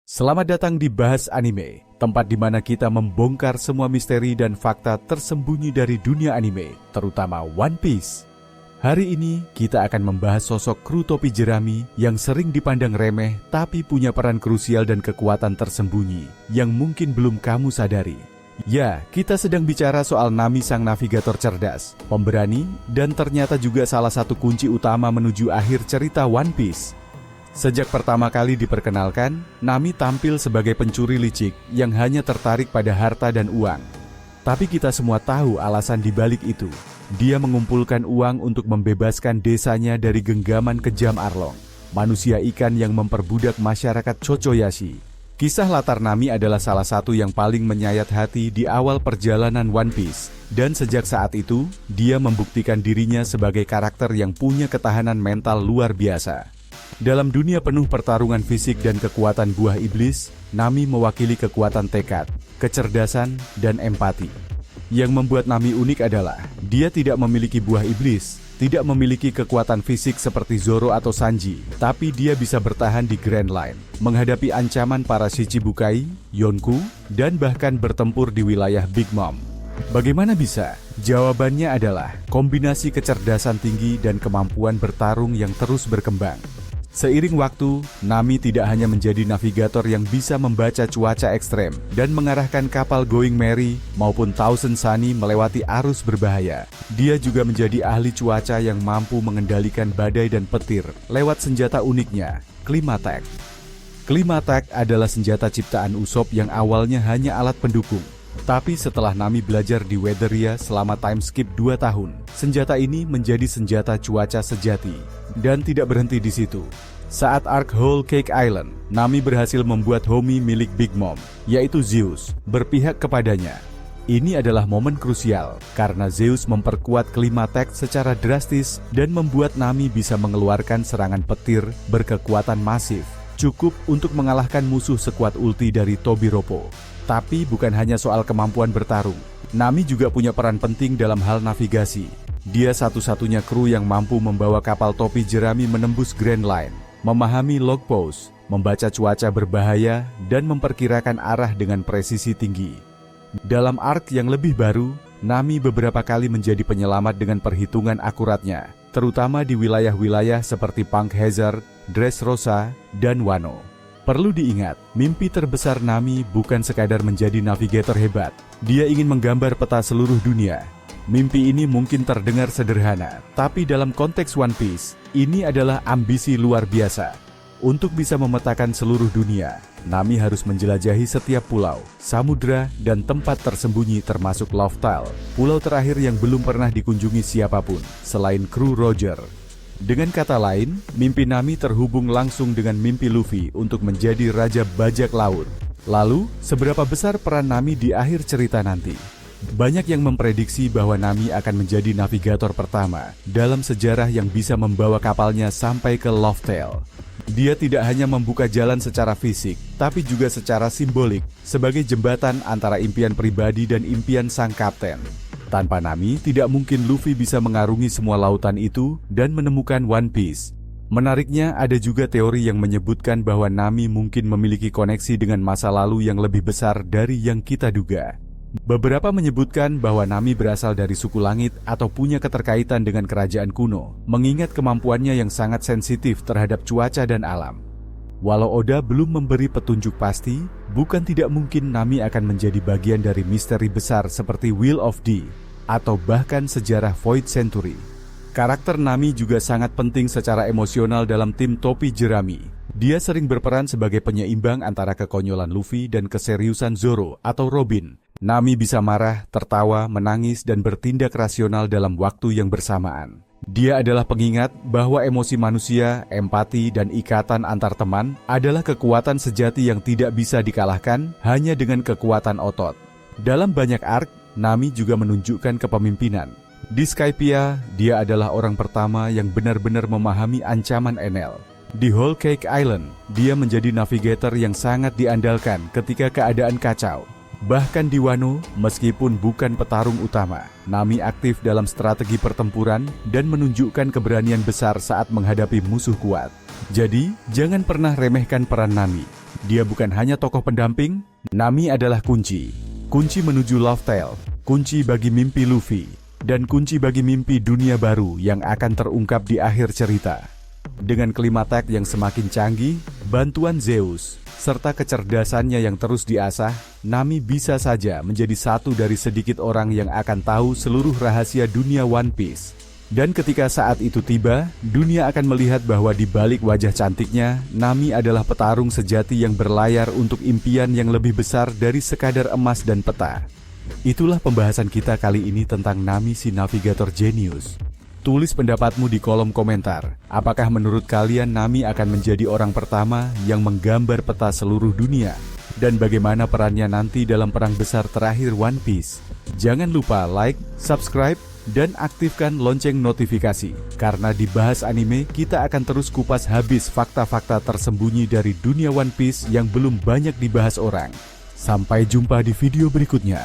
Selamat datang di Bahas Anime, tempat di mana kita membongkar semua misteri dan fakta tersembunyi dari dunia anime, terutama One Piece. Hari ini, kita akan membahas sosok kru topi jerami yang sering dipandang remeh tapi punya peran krusial dan kekuatan tersembunyi yang mungkin belum kamu sadari. Ya, kita sedang bicara soal Nami sang navigator cerdas, pemberani, dan ternyata juga salah satu kunci utama menuju akhir cerita One Piece. Sejak pertama kali diperkenalkan, Nami tampil sebagai pencuri licik yang hanya tertarik pada harta dan uang. Tapi kita semua tahu alasan di balik itu. Dia mengumpulkan uang untuk membebaskan desanya dari genggaman kejam Arlong, manusia ikan yang memperbudak masyarakat Chochoyashi. Kisah latar Nami adalah salah satu yang paling menyayat hati di awal perjalanan One Piece. Dan sejak saat itu, dia membuktikan dirinya sebagai karakter yang punya ketahanan mental luar biasa. Dalam dunia penuh pertarungan fisik dan kekuatan buah iblis, Nami mewakili kekuatan tekad, kecerdasan, dan empati. Yang membuat Nami unik adalah, dia tidak memiliki buah iblis, tidak memiliki kekuatan fisik seperti Zoro atau Sanji, tapi dia bisa bertahan di Grand Line, menghadapi ancaman para Shichibukai, Yonkou, dan bahkan bertempur di wilayah Big Mom. Bagaimana bisa? Jawabannya adalah kombinasi kecerdasan tinggi dan kemampuan bertarung yang terus berkembang. Seiring waktu, Nami tidak hanya menjadi navigator yang bisa membaca cuaca ekstrem dan mengarahkan kapal Going Merry maupun Thousand Sunny melewati arus berbahaya. Dia juga menjadi ahli cuaca yang mampu mengendalikan badai dan petir lewat senjata uniknya, Climatek. Climatek adalah senjata ciptaan Usopp yang awalnya hanya alat pendukung. Tapi setelah Nami belajar di Weatheria selama time skip 2 tahun, senjata ini menjadi senjata cuaca sejati. Dan tidak berhenti di situ. Saat arc Whole Cake Island, Nami berhasil membuat homie milik Big Mom, yaitu Zeus, berpihak kepadanya. Ini adalah momen krusial, karena Zeus memperkuat Climatek secara drastis dan membuat Nami bisa mengeluarkan serangan petir berkekuatan masif, cukup untuk mengalahkan musuh sekuat ulti dari Tobiropo. Tapi bukan hanya soal kemampuan bertarung, Nami juga punya peran penting dalam hal navigasi. Dia satu-satunya kru yang mampu membawa kapal topi jerami menembus Grand Line, memahami log post, membaca cuaca berbahaya, dan memperkirakan arah dengan presisi tinggi. Dalam arc yang lebih baru, Nami beberapa kali menjadi penyelamat dengan perhitungan akuratnya, terutama di wilayah-wilayah seperti Punk Hazard, Dressrosa, dan Wano. Perlu diingat, mimpi terbesar Nami bukan sekadar menjadi navigator hebat. Dia ingin menggambar peta seluruh dunia. Mimpi ini mungkin terdengar sederhana, tapi dalam konteks One Piece, ini adalah ambisi luar biasa. Untuk bisa memetakan seluruh dunia, Nami harus menjelajahi setiap pulau, samudra, dan tempat tersembunyi termasuk Love Tile, pulau terakhir yang belum pernah dikunjungi siapapun, selain kru Roger. Dengan kata lain, mimpi Nami terhubung langsung dengan mimpi Luffy untuk menjadi Raja Bajak Laut. Lalu, seberapa besar peran Nami di akhir cerita nanti? Banyak yang memprediksi bahwa Nami akan menjadi navigator pertama dalam sejarah yang bisa membawa kapalnya sampai ke Love Tale. Dia tidak hanya membuka jalan secara fisik, tapi juga secara simbolik sebagai jembatan antara impian pribadi dan impian sang kapten. Tanpa Nami, tidak mungkin Luffy bisa mengarungi semua lautan itu dan menemukan One Piece. Menariknya, ada juga teori yang menyebutkan bahwa Nami mungkin memiliki koneksi dengan masa lalu yang lebih besar dari yang kita duga. Beberapa menyebutkan bahwa Nami berasal dari suku langit atau punya keterkaitan dengan kerajaan kuno, mengingat kemampuannya yang sangat sensitif terhadap cuaca dan alam. Walau Oda belum memberi petunjuk pasti, bukan tidak mungkin Nami akan menjadi bagian dari misteri besar seperti Wheel of D, atau bahkan sejarah Void Century. Karakter Nami juga sangat penting secara emosional dalam tim topi jerami. Dia sering berperan sebagai penyeimbang antara kekonyolan Luffy dan keseriusan Zoro atau Robin. Nami bisa marah, tertawa, menangis, dan bertindak rasional dalam waktu yang bersamaan. Dia adalah pengingat bahwa emosi manusia, empati, dan ikatan antar teman adalah kekuatan sejati yang tidak bisa dikalahkan hanya dengan kekuatan otot. Dalam banyak arc, Nami juga menunjukkan kepemimpinan. Di Skypiea, dia adalah orang pertama yang benar-benar memahami ancaman Enel. Di Whole Cake Island, dia menjadi navigator yang sangat diandalkan ketika keadaan kacau. Bahkan di Wano, meskipun bukan petarung utama, Nami aktif dalam strategi pertempuran dan menunjukkan keberanian besar saat menghadapi musuh kuat. Jadi, jangan pernah remehkan peran Nami. Dia bukan hanya tokoh pendamping, Nami adalah kunci. Kunci menuju Love Tale, kunci bagi mimpi Luffy, dan kunci bagi mimpi dunia baru yang akan terungkap di akhir cerita. Dengan klimatek yang semakin canggih, bantuan Zeus, serta kecerdasannya yang terus diasah, Nami bisa saja menjadi satu dari sedikit orang yang akan tahu seluruh rahasia dunia One Piece. Dan ketika saat itu tiba, dunia akan melihat bahwa di balik wajah cantiknya, Nami adalah petarung sejati yang berlayar untuk impian yang lebih besar dari sekadar emas dan peta. Itulah pembahasan kita kali ini tentang Nami si Navigator Jenius. Tulis pendapatmu di kolom komentar. Apakah menurut kalian Nami akan menjadi orang pertama yang menggambar peta seluruh dunia? Dan bagaimana perannya nanti dalam perang besar terakhir One Piece? Jangan lupa like, subscribe, dan aktifkan lonceng notifikasi. Karena di Bahas Anime, kita akan terus kupas habis fakta-fakta tersembunyi dari dunia One Piece yang belum banyak dibahas orang. Sampai jumpa di video berikutnya.